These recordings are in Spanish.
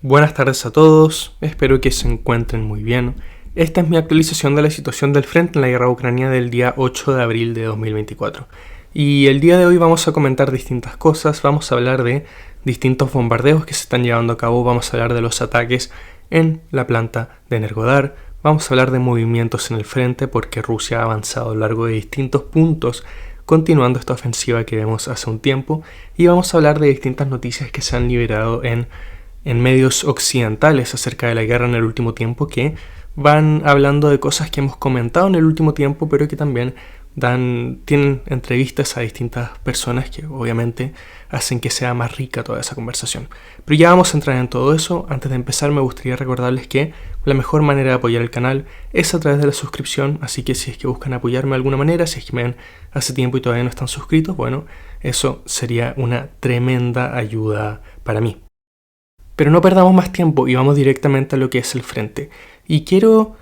Buenas tardes a todos, espero que se encuentren muy bien. Esta es mi actualización de la situación del frente en la guerra ucraniana del día 8 de abril de 2024. Y el día de hoy vamos a comentar distintas cosas, vamos a hablar de distintos bombardeos que se están llevando a cabo, vamos a hablar de los ataques en la planta de Energodar, vamos a hablar de movimientos en el frente porque Rusia ha avanzado a lo largo de distintos puntos continuando esta ofensiva que vemos hace un tiempo, y vamos a hablar de distintas noticias que se han liberado en medios occidentales acerca de la guerra en el último tiempo, que van hablando de cosas que hemos comentado en el último tiempo, pero que también tienen entrevistas a distintas personas que obviamente hacen que sea más rica toda esa conversación. Pero ya vamos a entrar en todo eso. Antes de empezar me gustaría recordarles que la mejor manera de apoyar el canal es a través de la suscripción, así que si es que buscan apoyarme de alguna manera, si es que me ven hace tiempo y todavía no están suscritos, bueno, eso sería una tremenda ayuda para mí. Pero no perdamos más tiempo y vamos directamente a lo que es el frente. Y quiero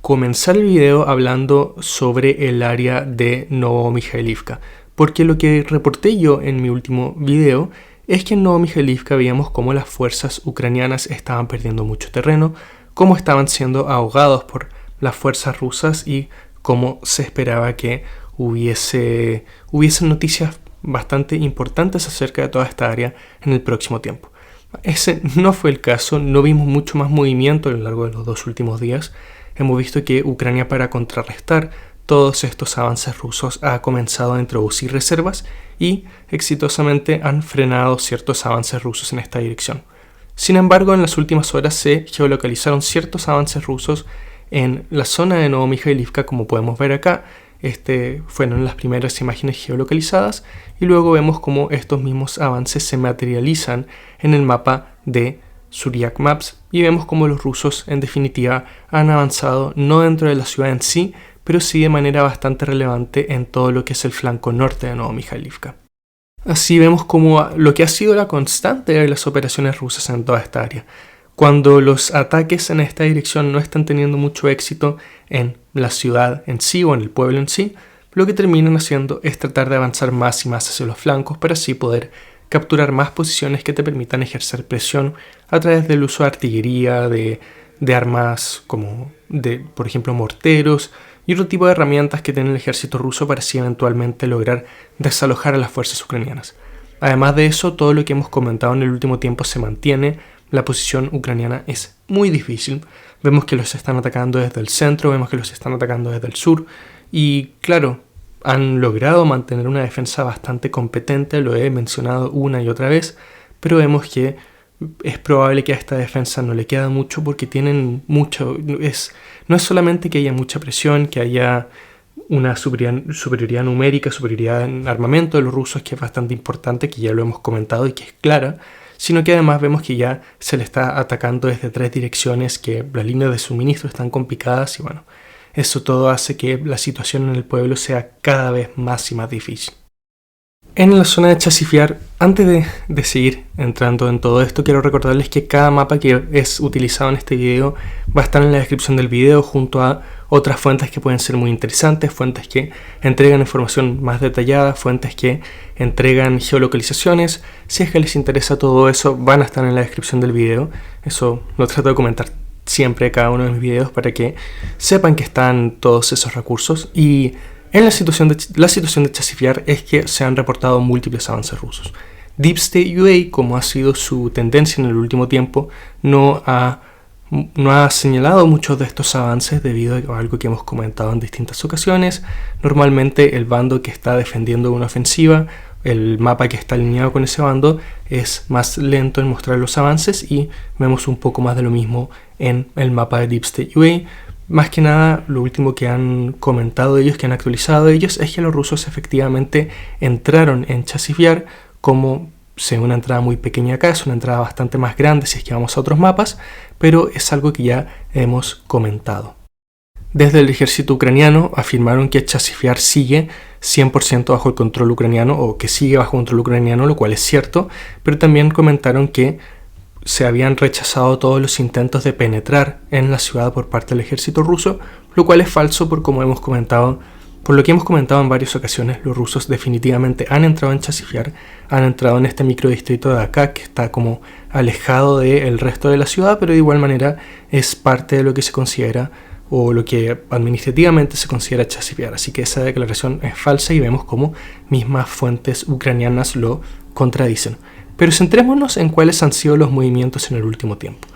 comenzar el video hablando sobre el área de Novomijailivka, porque lo que reporté yo en mi último video es que en Novomijailivka veíamos cómo las fuerzas ucranianas estaban perdiendo mucho terreno, cómo estaban siendo ahogados por las fuerzas rusas y cómo se esperaba que hubiesen noticias bastante importantes acerca de toda esta área en el próximo tiempo. Ese no fue el caso, no vimos mucho más movimiento a lo largo de los 2 últimos días. Hemos visto que Ucrania, para contrarrestar todos estos avances rusos, ha comenzado a introducir reservas y exitosamente han frenado ciertos avances rusos en esta dirección. Sin embargo, en las últimas horas se geolocalizaron ciertos avances rusos en la zona de Novomijailivka, como podemos ver acá. Fueron las primeras imágenes geolocalizadas y luego vemos cómo estos mismos avances se materializan en el mapa de Suryak Maps y vemos cómo los rusos en definitiva han avanzado no dentro de la ciudad en sí, pero sí de manera bastante relevante en todo lo que es el flanco norte de Novomijailivka. Así vemos como lo que ha sido la constante de las operaciones rusas en toda esta área. Cuando los ataques en esta dirección no están teniendo mucho éxito en la ciudad en sí o en el pueblo en sí, lo que terminan haciendo es tratar de avanzar más y más hacia los flancos para así poder capturar más posiciones que te permitan ejercer presión a través del uso de artillería, de armas como por ejemplo, morteros y otro tipo de herramientas que tiene el ejército ruso para así eventualmente lograr desalojar a las fuerzas ucranianas. Además de eso, todo lo que hemos comentado en el último tiempo se mantiene. La posición ucraniana es muy difícil. Vemos que los están atacando desde el centro, vemos que los están atacando desde el sur y claro, han logrado mantener una defensa bastante competente, lo he mencionado una y otra vez, pero vemos que es probable que a esta defensa no le queda mucho porque tienen mucho. No es solamente que haya mucha presión, que haya una superioridad numérica, superioridad en armamento de los rusos, que es bastante importante, que ya lo hemos comentado y que es clara, sino que además vemos que ya se le está atacando desde 3 direcciones, que las líneas de suministro están complicadas y bueno, eso todo hace que la situación en el pueblo sea cada vez más y más difícil. En la zona de Chasiv-Yar, antes de seguir entrando en todo esto, quiero recordarles que cada mapa que es utilizado en este video va a estar en la descripción del video junto a otras fuentes que pueden ser muy interesantes, fuentes que entregan información más detallada, fuentes que entregan geolocalizaciones. Si es que les interesa todo eso, van a estar en la descripción del video. Eso lo trato de comentar siempre cada uno de mis videos para que sepan que están todos esos recursos. Y en la situación de Chasiv-Yar es que se han reportado múltiples avances rusos. Deep State UA, como ha sido su tendencia en el último tiempo, no ha señalado muchos de estos avances debido a algo que hemos comentado en distintas ocasiones. Normalmente el bando que está defendiendo una ofensiva, el mapa que está alineado con ese bando, es más lento en mostrar los avances y vemos un poco más de lo mismo en el mapa de Deep State UA. Más que nada, lo último que han comentado ellos, que han actualizado ellos, es que los rusos efectivamente entraron en Chasiv-Yar, como sea una entrada muy pequeña acá, es una entrada bastante más grande si es que vamos a otros mapas, pero es algo que ya hemos comentado. Desde el ejército ucraniano afirmaron que Chasiv-Yar sigue 100% bajo el control ucraniano, o que sigue bajo control ucraniano, lo cual es cierto, pero también comentaron que se habían rechazado todos los intentos de penetrar en la ciudad por parte del ejército ruso, lo cual es falso porque, como hemos comentado, Por lo que hemos comentado en varias ocasiones, los rusos definitivamente han entrado en Chasifiar, han entrado en este microdistrito de acá que está como alejado del resto de la ciudad, pero de igual manera es parte de lo que se considera o lo que administrativamente se considera Chasifiar. Así que esa declaración es falsa y vemos cómo mismas fuentes ucranianas lo contradicen. Pero centrémonos en cuáles han sido los movimientos en el último tiempo.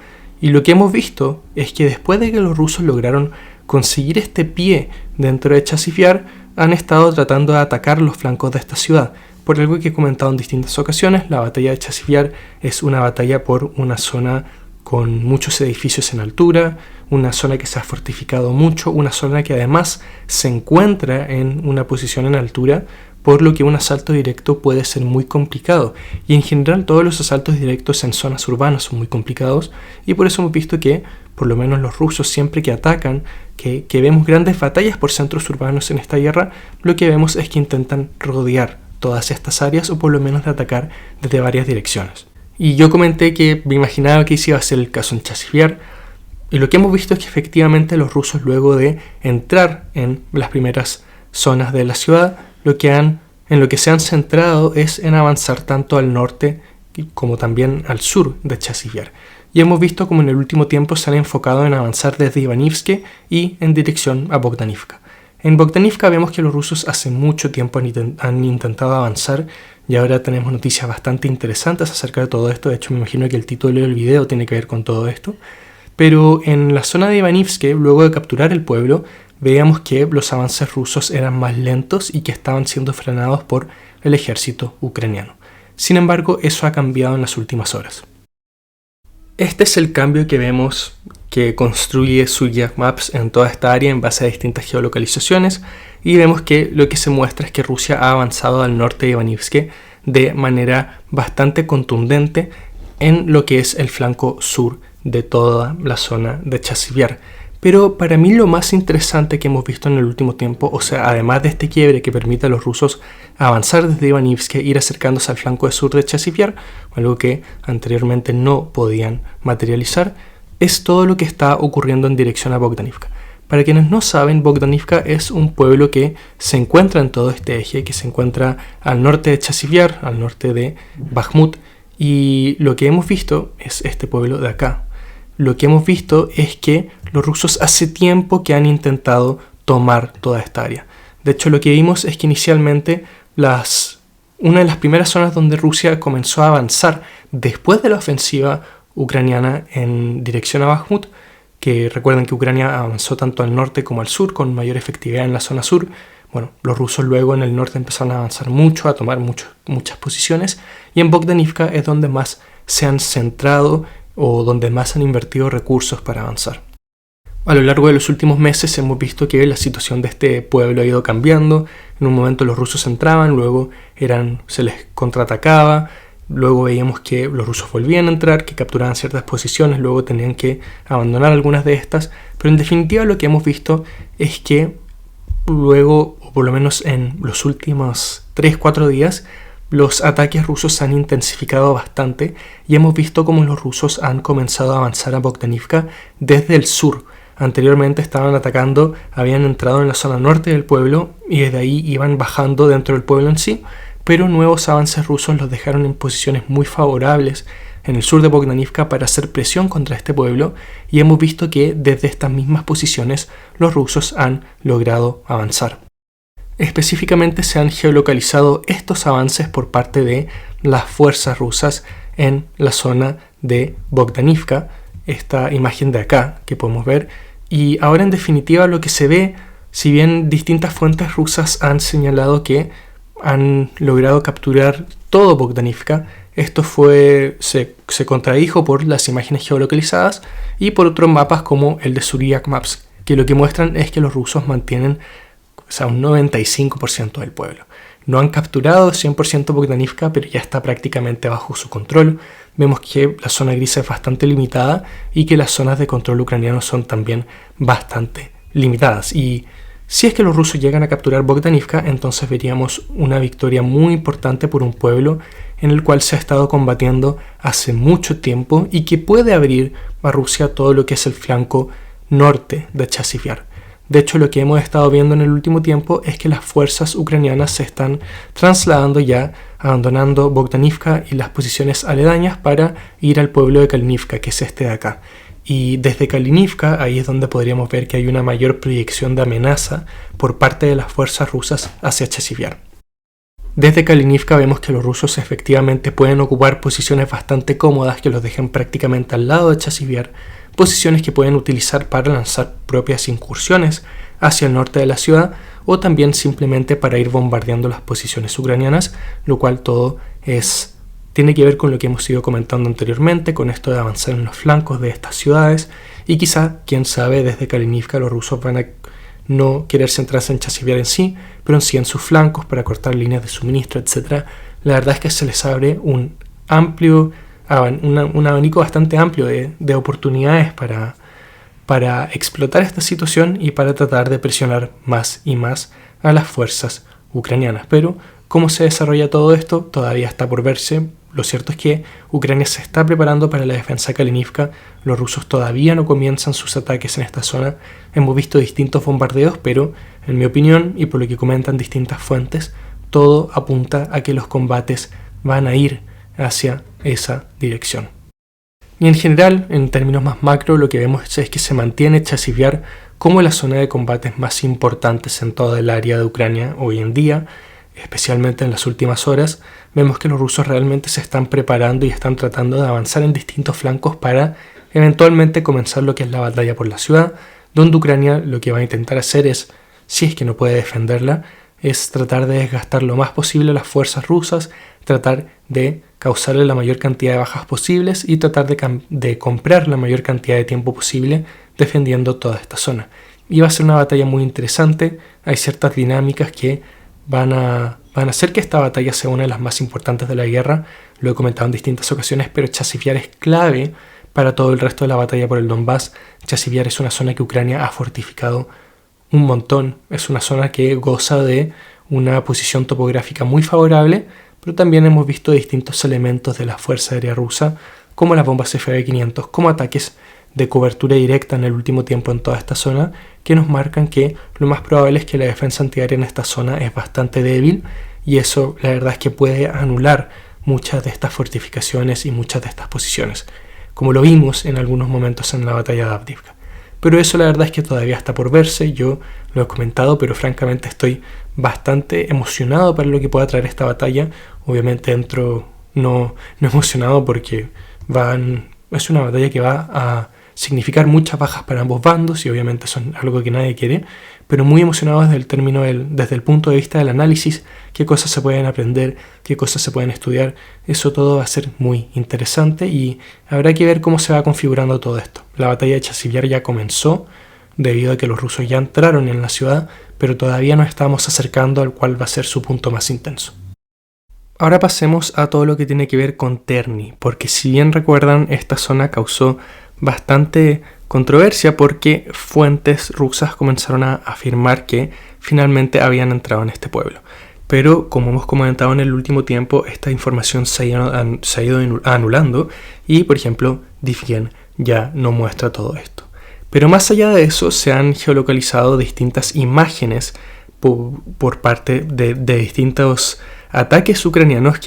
Y lo que hemos visto es que después de que los rusos lograron conseguir este pie dentro de Chasifiar, han estado tratando de atacar los flancos de esta ciudad. Por algo que he comentado en distintas ocasiones, la batalla de Chasifiar es una batalla por una zona con muchos edificios en altura, una zona que se ha fortificado mucho, una zona que además se encuentra en una posición en altura, por lo que un asalto directo puede ser muy complicado. Y en general todos los asaltos directos en zonas urbanas son muy complicados, y por eso hemos visto que, por lo menos los rusos, siempre que atacan, que vemos grandes batallas por centros urbanos en esta guerra, lo que vemos es que intentan rodear todas estas áreas, o por lo menos de atacar desde varias direcciones. Y yo comenté que me imaginaba que ese iba a ser el caso en Chasifiar, y lo que hemos visto es que efectivamente los rusos, luego de entrar en las primeras zonas de la ciudad, en lo que se han centrado es en avanzar tanto al norte como también al sur de Chasifiar. Y hemos visto como en el último tiempo se han enfocado en avanzar desde Ivanivske y en dirección a Bogdanivka. En Bogdanivka vemos que los rusos hace mucho tiempo han intentado avanzar, y ahora tenemos noticias bastante interesantes acerca de todo esto. De hecho, me imagino que el título del video tiene que ver con todo esto. Pero en la zona de Ivanivske, luego de capturar el pueblo, veíamos que los avances rusos eran más lentos y que estaban siendo frenados por el ejército ucraniano. Sin embargo, eso ha cambiado en las últimas horas. Este es el cambio que vemos que construye Suryak Maps en toda esta área en base a distintas geolocalizaciones, y vemos que lo que se muestra es que Rusia ha avanzado al norte de Ivanivske de manera bastante contundente en lo que es el flanco sur de toda la zona de Chasiviar. Pero para mí lo más interesante que hemos visto en el último tiempo, o sea, además de este quiebre que permite a los rusos avanzar desde Ivanivske, ir acercándose al flanco sur de Chasiviar, algo que anteriormente no podían materializar, es todo lo que está ocurriendo en dirección a Bogdanivka. Para quienes no saben, Bogdanivka es un pueblo que se encuentra en todo este eje, que se encuentra al norte de Chasiviar, al norte de Bakhmut, y lo que hemos visto es este pueblo de acá. Lo que hemos visto es que los rusos hace tiempo que han intentado tomar toda esta área. De hecho, lo que vimos es que inicialmente una de las primeras zonas donde Rusia comenzó a avanzar después de la ofensiva ucraniana en dirección a Bakhmut, que recuerden que Ucrania avanzó tanto al norte como al sur con mayor efectividad en la zona sur. Bueno, los rusos luego en el norte empezaron a avanzar mucho, a tomar muchas posiciones, y en Bogdanivka es donde más se han centrado o donde más han invertido recursos para avanzar. A lo largo de los últimos meses hemos visto que la situación de este pueblo ha ido cambiando. En un momento los rusos entraban, luego se les contraatacaba, luego veíamos que los rusos volvían a entrar, que capturaban ciertas posiciones, luego tenían que abandonar algunas de estas, pero en definitiva lo que hemos visto es que luego, o por lo menos en los últimos 3-4 días, los ataques rusos se han intensificado bastante y hemos visto cómo los rusos han comenzado a avanzar a Bogdanivka desde el sur. Anteriormente estaban atacando, habían entrado en la zona norte del pueblo y desde ahí iban bajando dentro del pueblo en sí, pero nuevos avances rusos los dejaron en posiciones muy favorables en el sur de Bogdanivka para hacer presión contra este pueblo, y hemos visto que desde estas mismas posiciones los rusos han logrado avanzar. Específicamente se han geolocalizado estos avances por parte de las fuerzas rusas en la zona de Bogdanivka, esta imagen de acá que podemos ver, y ahora en definitiva lo que se ve, si bien distintas fuentes rusas han señalado que han logrado capturar todo Bogdanivka, esto se contradijo por las imágenes geolocalizadas y por otros mapas como el de Suryak Maps, que lo que muestran es que los rusos mantienen un 95% del pueblo. No han capturado 100% Bogdanivka, pero ya está prácticamente bajo su control. Vemos que la zona gris es bastante limitada y que las zonas de control ucraniano son también bastante limitadas. Y si es que los rusos llegan a capturar Bogdanivka, entonces veríamos una victoria muy importante por un pueblo en el cual se ha estado combatiendo hace mucho tiempo y que puede abrir a Rusia todo lo que es el flanco norte de Chasiviar. De hecho, lo que hemos estado viendo en el último tiempo es que las fuerzas ucranianas se están trasladando ya, abandonando Bogdanivka y las posiciones aledañas para ir al pueblo de Kalinivka, que es este de acá. Y desde Kalinivka, ahí es donde podríamos ver que hay una mayor proyección de amenaza por parte de las fuerzas rusas hacia Chasiv-Yar. Desde Kalinivka vemos que los rusos efectivamente pueden ocupar posiciones bastante cómodas que los dejan prácticamente al lado de Chasiv-Yar, posiciones que pueden utilizar para lanzar propias incursiones hacia el norte de la ciudad o también simplemente para ir bombardeando las posiciones ucranianas, lo cual todo tiene que ver con lo que hemos ido comentando anteriormente, con esto de avanzar en los flancos de estas ciudades y quizá, quién sabe, desde Kalinivka los rusos van a no querer centrarse en Chasiv-Yar en sí, pero en sí en sus flancos para cortar líneas de suministro, etc. La verdad es que se les abre un abanico bastante amplio de oportunidades para explotar esta situación y para tratar de presionar más y más a las fuerzas ucranianas. Pero cómo se desarrolla todo esto todavía está por verse. Lo cierto es que Ucrania se está preparando para la defensa de Kalinivka. Los rusos todavía no comienzan sus ataques en esta zona. Hemos visto distintos bombardeos, pero en mi opinión, y por lo que comentan distintas fuentes, todo apunta a que los combates van a ir hacia esa dirección. Y en general, en términos más macro, lo que vemos es que se mantiene Chasiv-Yar como la zona de combates más importantes en toda el área de Ucrania hoy en día. Especialmente en las últimas horas, vemos que los rusos realmente se están preparando y están tratando de avanzar en distintos flancos para eventualmente comenzar lo que es la batalla por la ciudad, donde Ucrania lo que va a intentar hacer es, si es que no puede defenderla, es tratar de desgastar lo más posible a las fuerzas rusas, tratar de causarle la mayor cantidad de bajas posibles y tratar de comprar la mayor cantidad de tiempo posible defendiendo toda esta zona. Y va a ser una batalla muy interesante, hay ciertas dinámicas que van a hacer que esta batalla sea una de las más importantes de la guerra. Lo he comentado en distintas ocasiones, pero Chasiv-Yar es clave para todo el resto de la batalla por el Donbass. Chasiv-Yar es una zona que Ucrania ha fortificado un montón. Es una zona que goza de una posición topográfica muy favorable, pero también hemos visto distintos elementos de la Fuerza Aérea Rusa, como las bombas FB-500, como ataques de cobertura directa en el último tiempo en toda esta zona, que nos marcan que lo más probable es que la defensa antiaérea en esta zona es bastante débil, y eso la verdad es que puede anular muchas de estas fortificaciones y muchas de estas posiciones, como lo vimos en algunos momentos en la batalla de Avdiivka. Pero eso la verdad es que todavía está por verse. Yo lo he comentado, pero francamente estoy bastante emocionado para lo que pueda traer esta batalla. Obviamente entro no emocionado porque es una batalla que va a significar muchas bajas para ambos bandos y obviamente son algo que nadie quiere, pero muy emocionado desde el punto de vista del análisis, qué cosas se pueden aprender, qué cosas se pueden estudiar. Eso todo va a ser muy interesante y habrá que ver cómo se va configurando todo esto. La batalla de Chasiv-Yar ya comenzó debido a que los rusos ya entraron en la ciudad, pero todavía nos estamos acercando al cual va a ser su punto más intenso. Ahora pasemos a todo lo que tiene que ver con Terni, porque si bien recuerdan, esta zona causó bastante controversia porque fuentes rusas comenzaron a afirmar que finalmente habían entrado en este pueblo. Pero como hemos comentado en el último tiempo, esta información se ha ido anulando y, por ejemplo, Divyen ya no muestra todo esto. Pero más allá de eso, se han geolocalizado distintas imágenes por parte de distintos ataques ucranianos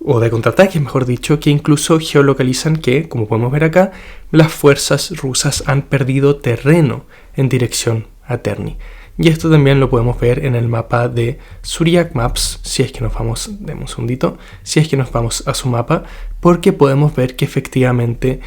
o de contraataques, mejor dicho, que incluso geolocalizan que, como podemos ver acá, las fuerzas rusas han perdido terreno en dirección a Terni. Y esto también lo podemos ver en el mapa de Suryak Maps, si es que nos vamos, demos un segundito, si es que nos vamos a su mapa, porque podemos ver que efectivamente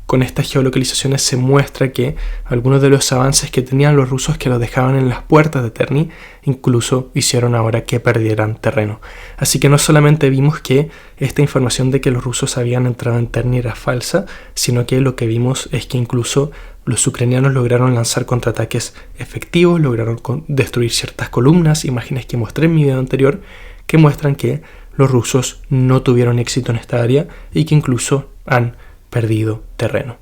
con estas geolocalizaciones se muestra que algunos de los avances que tenían los rusos que los dejaban en las puertas de Terni incluso hicieron ahora que perdieran terreno. Así que no solamente vimos que esta información de que los rusos habían entrado en Terni era falsa, sino que lo que vimos es que incluso los ucranianos lograron lanzar contraataques efectivos, lograron destruir ciertas columnas, imágenes que mostré en mi video anterior, que muestran que los rusos no tuvieron éxito en esta área y que incluso han perdido terreno.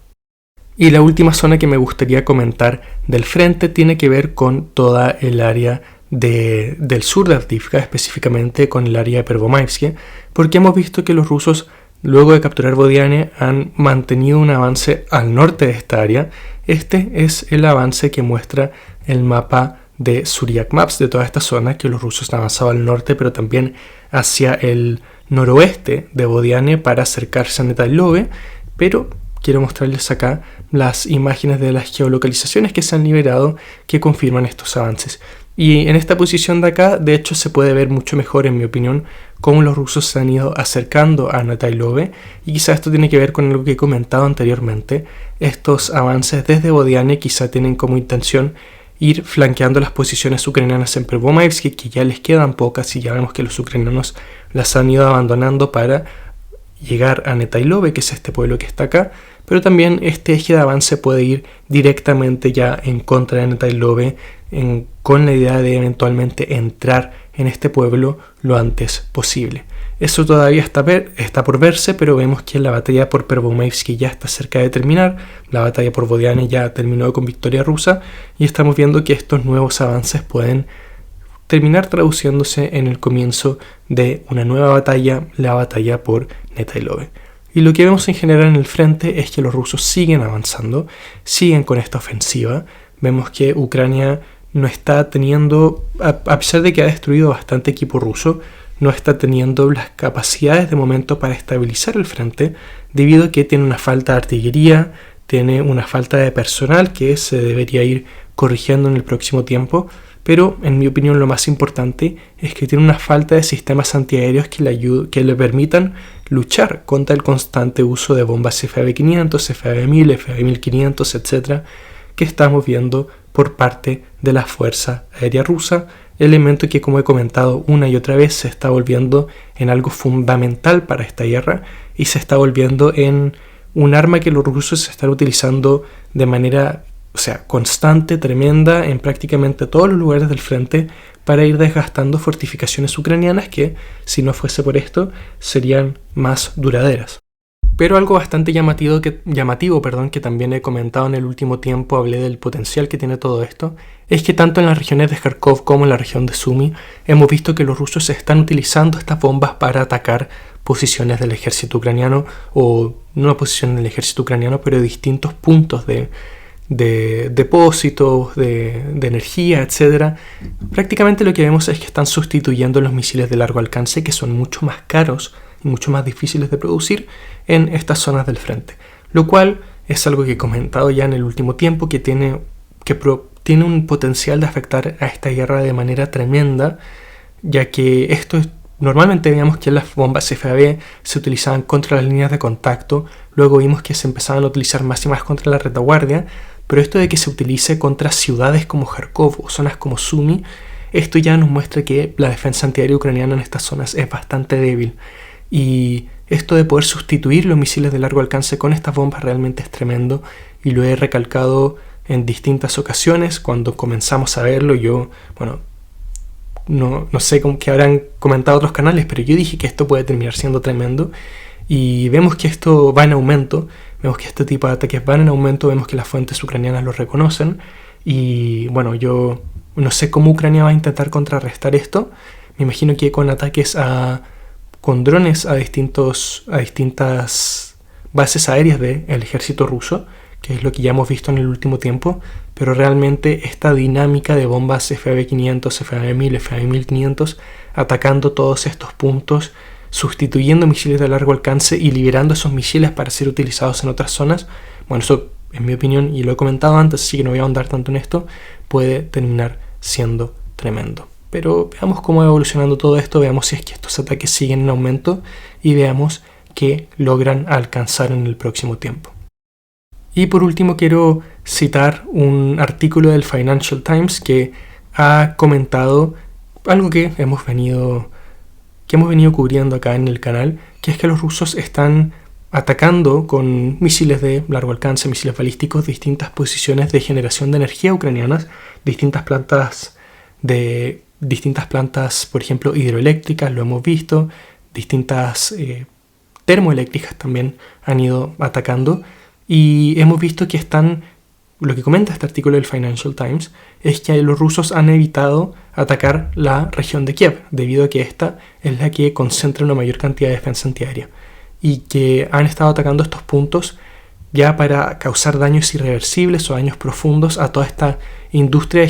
Y la última zona que me gustaría comentar del frente tiene que ver con toda el área del sur de Avdiivka, específicamente con el área de Pervomaivsk, porque hemos visto que los rusos luego de capturar Bodiane, han mantenido un avance al norte de esta área. Este es el avance que muestra el mapa de Suryak Maps de toda esta zona, que los rusos han avanzado al norte, pero también hacia el noroeste de Bodiane para acercarse a Netailove, pero quiero mostrarles acá las imágenes de las geolocalizaciones que se han liberado que confirman estos avances. Y en esta posición de acá, de hecho, se puede ver mucho mejor, en mi opinión, cómo los rusos se han ido acercando a Netailove, y quizá esto tiene que ver con algo que he comentado anteriormente. Estos avances desde Bodiane quizá tienen como intención ir flanqueando las posiciones ucranianas en Pervomaivsk, que ya les quedan pocas y ya vemos que los ucranianos las han ido abandonando para llegar a Netailove, que es este pueblo que está acá, pero también este eje de avance puede ir directamente ya en contra de Netailove, con la idea de eventualmente entrar en este pueblo lo antes posible. Eso todavía está por verse, pero vemos que la batalla por Pervomaivsk ya está cerca de terminar, la batalla por Bodiane ya terminó con victoria rusa, y estamos viendo que estos nuevos avances pueden terminar traduciéndose en el comienzo de una nueva batalla, la batalla por Netailove. Y lo que vemos en general en el frente es que los rusos siguen avanzando, siguen con esta ofensiva. Vemos que Ucrania no está teniendo, a pesar de que ha destruido bastante equipo ruso, no está teniendo las capacidades de momento para estabilizar el frente, debido a que tiene una falta de artillería, tiene una falta de personal que se debería ir corrigiendo en el próximo tiempo, pero en mi opinión lo más importante es que tiene una falta de sistemas antiaéreos que le permitan luchar contra el constante uso de bombas FAB-500, FAB-1000, FAB-1500, etc., que estamos viendo por parte de la Fuerza Aérea Rusa, elemento que, como he comentado una y otra vez, se está volviendo en algo fundamental para esta guerra y se está volviendo en un arma que los rusos están utilizando de manera constante, tremenda, en prácticamente todos los lugares del frente, para ir desgastando fortificaciones ucranianas que, si no fuese por esto, serían más duraderas. Pero algo bastante llamativo, que también he comentado en el último tiempo, hablé del potencial que tiene todo esto, es que tanto en las regiones de Kharkov como en la región de Sumy hemos visto que los rusos están utilizando estas bombas para atacar posiciones del ejército ucraniano, o no posiciones del ejército ucraniano, pero distintos puntos de depósitos, de energía, etc. Prácticamente lo que vemos es que están sustituyendo los misiles de largo alcance, que son mucho más caros y mucho más difíciles de producir en estas zonas del frente, lo cual es algo que he comentado ya en el último tiempo, que tiene un potencial de afectar a esta guerra de manera tremenda, ya que normalmente veíamos que las bombas FAB se utilizaban contra las líneas de contacto, luego vimos que se empezaban a utilizar más y más contra la retaguardia, pero esto de que se utilice contra ciudades como Kharkov o zonas como Sumy, esto ya nos muestra que la defensa antiaérea ucraniana en estas zonas es bastante débil. Y esto de poder sustituir los misiles de largo alcance con estas bombas realmente es tremendo, y lo he recalcado en distintas ocasiones cuando comenzamos a verlo. No sé qué habrán comentado otros canales, pero yo dije que esto puede terminar siendo tremendo, y vemos que esto va en aumento, vemos que este tipo de ataques van en aumento, vemos que las fuentes ucranianas lo reconocen, y yo no sé cómo Ucrania va a intentar contrarrestar esto. Me imagino que con ataques con drones a distintas bases aéreas del ejército ruso, que es lo que ya hemos visto en el último tiempo, pero realmente esta dinámica de bombas FAB-500, FAB-1000, FAB-1500, atacando todos estos puntos, sustituyendo misiles de largo alcance y liberando esos misiles para ser utilizados en otras zonas, eso, en mi opinión, y lo he comentado antes, así que no voy a ahondar tanto en esto, puede terminar siendo tremendo. Pero veamos cómo va evolucionando todo esto, veamos si es que estos ataques siguen en aumento y veamos qué logran alcanzar en el próximo tiempo. Y por último quiero citar un artículo del Financial Times que ha comentado algo que hemos venido cubriendo acá en el canal, que es que los rusos están atacando con misiles de largo alcance, misiles balísticos, distintas posiciones de generación de energía ucranianas, distintas plantas, por ejemplo, hidroeléctricas, lo hemos visto, distintas termoeléctricas también han ido atacando, y hemos visto que lo que comenta este artículo del Financial Times es que los rusos han evitado atacar la región de Kiev, debido a que esta es la que concentra una mayor cantidad de defensa antiaérea. y que han estado atacando estos puntos ya para causar daños irreversibles o daños profundos a toda esta industria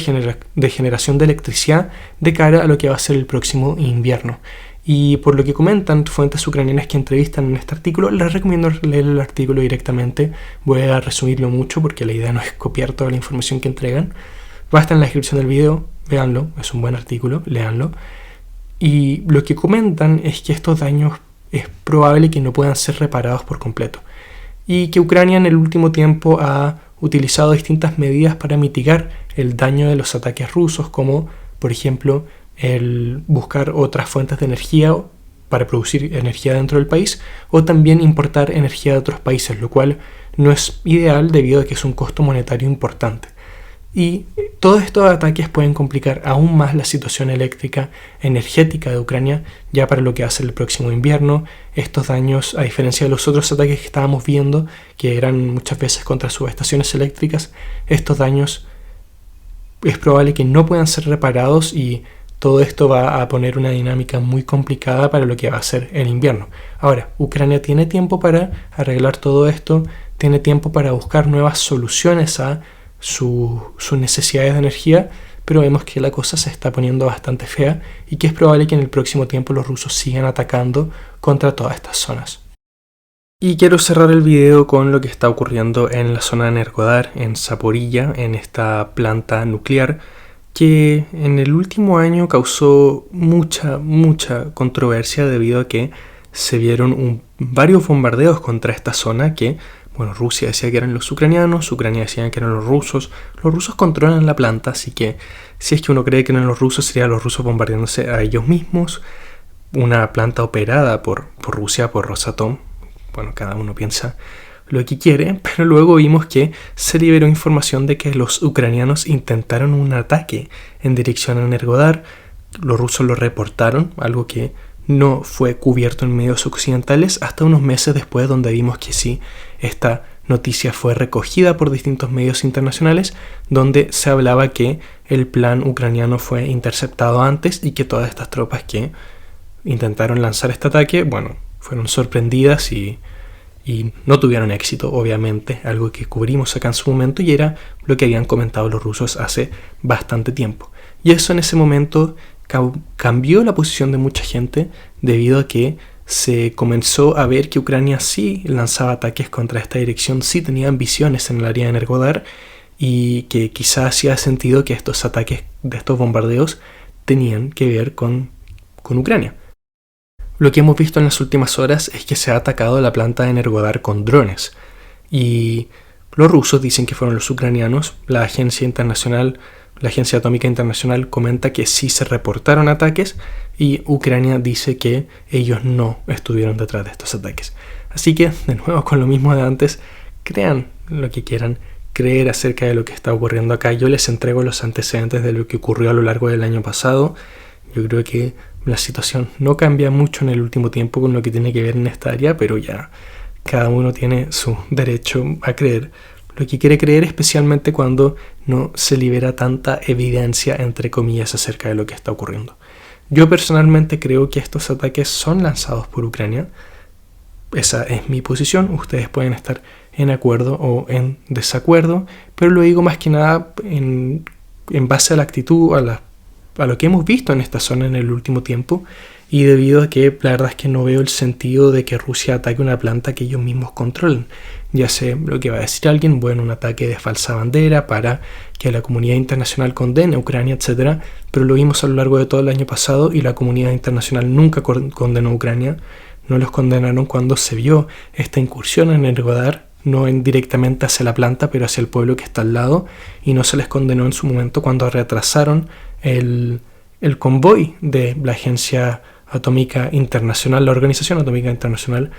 de generación de electricidad de cara a lo que va a ser el próximo invierno. Y por lo que comentan fuentes ucranianas que entrevistan en este artículo, les recomiendo leer el artículo directamente. Voy a resumirlo mucho porque la idea no es copiar toda la información que entregan. Va a estar en la descripción del video, véanlo, es un buen artículo, léanlo. Y lo que comentan es que estos daños es probable que no puedan ser reparados por completo. Y que Ucrania en el último tiempo ha utilizado distintas medidas para mitigar el daño de los ataques rusos, como por ejemplo el buscar otras fuentes de energía para producir energía dentro del país, o también importar energía de otros países, lo cual no es ideal debido a que es un costo monetario importante. Y todos estos ataques pueden complicar aún más la situación eléctrica energética de Ucrania ya para lo que va a ser el próximo invierno. Estos daños, a diferencia de los otros ataques que estábamos viendo, que eran muchas veces contra subestaciones eléctricas, estos daños es probable que no puedan ser reparados y todo esto va a poner una dinámica muy complicada para lo que va a ser el invierno. Ahora, Ucrania tiene tiempo para arreglar todo esto, tiene tiempo para buscar nuevas soluciones a sus necesidades de energía, pero vemos que la cosa se está poniendo bastante fea y que es probable que en el próximo tiempo los rusos sigan atacando contra todas estas zonas. Y quiero cerrar el video con lo que está ocurriendo en la zona de Energodar, en Zaporilla, en esta planta nuclear, que en el último año causó mucha controversia debido a que se vieron varios bombardeos contra esta zona que, bueno, Rusia decía que eran los ucranianos, Ucrania decía que eran los rusos controlan la planta, así que si es que uno cree que eran los rusos, serían los rusos bombardeándose a ellos mismos, una planta operada por Rusia, por Rosatom. Bueno, cada uno piensa lo que quiere, pero luego vimos que se liberó información de que los ucranianos intentaron un ataque en dirección a Energodar. Los rusos lo reportaron, algo que no fue cubierto en medios occidentales hasta unos meses después, donde vimos que sí, esta noticia fue recogida por distintos medios internacionales, donde se hablaba que el plan ucraniano fue interceptado antes y que todas estas tropas que intentaron lanzar este ataque, bueno, fueron sorprendidas y no tuvieron éxito, obviamente, algo que cubrimos acá en su momento, y era lo que habían comentado los rusos hace bastante tiempo. Y eso en ese momento cambió la posición de mucha gente debido a que se comenzó a ver que Ucrania sí lanzaba ataques contra esta dirección, sí tenía ambiciones en el área de Energodar, y que quizás hacía sentido que estos ataques de estos bombardeos tenían que ver con Ucrania. Lo que hemos visto en las últimas horas es que se ha atacado la planta de Energodar con drones. Y los rusos dicen que fueron los ucranianos. La Agencia Atómica Internacional comenta que sí se reportaron ataques y Ucrania dice que ellos no estuvieron detrás de estos ataques. Así que, de nuevo, con lo mismo de antes, crean lo que quieran creer acerca de lo que está ocurriendo acá. Yo les entrego los antecedentes de lo que ocurrió a lo largo del año pasado. Yo creo que la situación no cambia mucho en el último tiempo con lo que tiene que ver en esta área, pero ya cada uno tiene su derecho a creer lo que quiere creer, especialmente cuando no se libera tanta evidencia, entre comillas, acerca de lo que está ocurriendo. Yo personalmente creo que estos ataques son lanzados por Ucrania. Esa es mi posición. Ustedes pueden estar en acuerdo o en desacuerdo, pero lo digo más que nada en base a la actitud, a lo que hemos visto en esta zona en el último tiempo, y debido a que la verdad es que no veo el sentido de que Rusia ataque una planta que ellos mismos controlan. Ya sé lo que va a decir alguien, bueno, un ataque de falsa bandera para que la comunidad internacional condene a Ucrania, etc. Pero lo vimos a lo largo de todo el año pasado y la comunidad internacional nunca condenó a Ucrania. No los condenaron cuando se vio esta incursión en Energodar, no directamente hacia la planta, pero hacia el pueblo que está al lado, y no se les condenó en su momento cuando retrasaron el convoy de la Agencia Atómica Internacional, la Organización Atómica Internacional,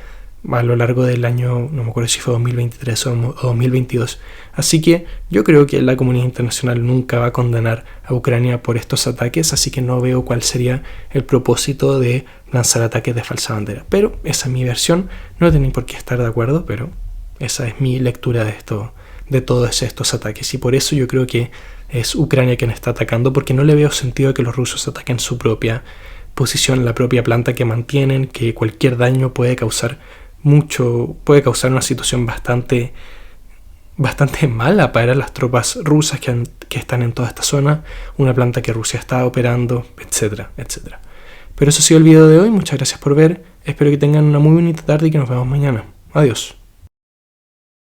a lo largo del año, no me acuerdo si fue 2023 o 2022. Así que yo creo que la comunidad internacional nunca va a condenar a Ucrania por estos ataques, así que no veo cuál sería el propósito de lanzar ataques de falsa bandera. Pero esa es mi versión, no tienen por qué estar de acuerdo, pero esa es mi lectura de todos estos ataques, y por eso yo creo que es Ucrania quien está atacando, porque no le veo sentido que los rusos ataquen su propia posición, la propia planta que mantienen, que cualquier daño puede causar mucho, puede causar una situación bastante mala para las tropas rusas que están en toda esta zona, una planta que Rusia está operando, etcétera, etcétera. Pero eso ha sido el video de hoy, muchas gracias por ver, espero que tengan una muy bonita tarde y que nos vemos mañana. Adiós.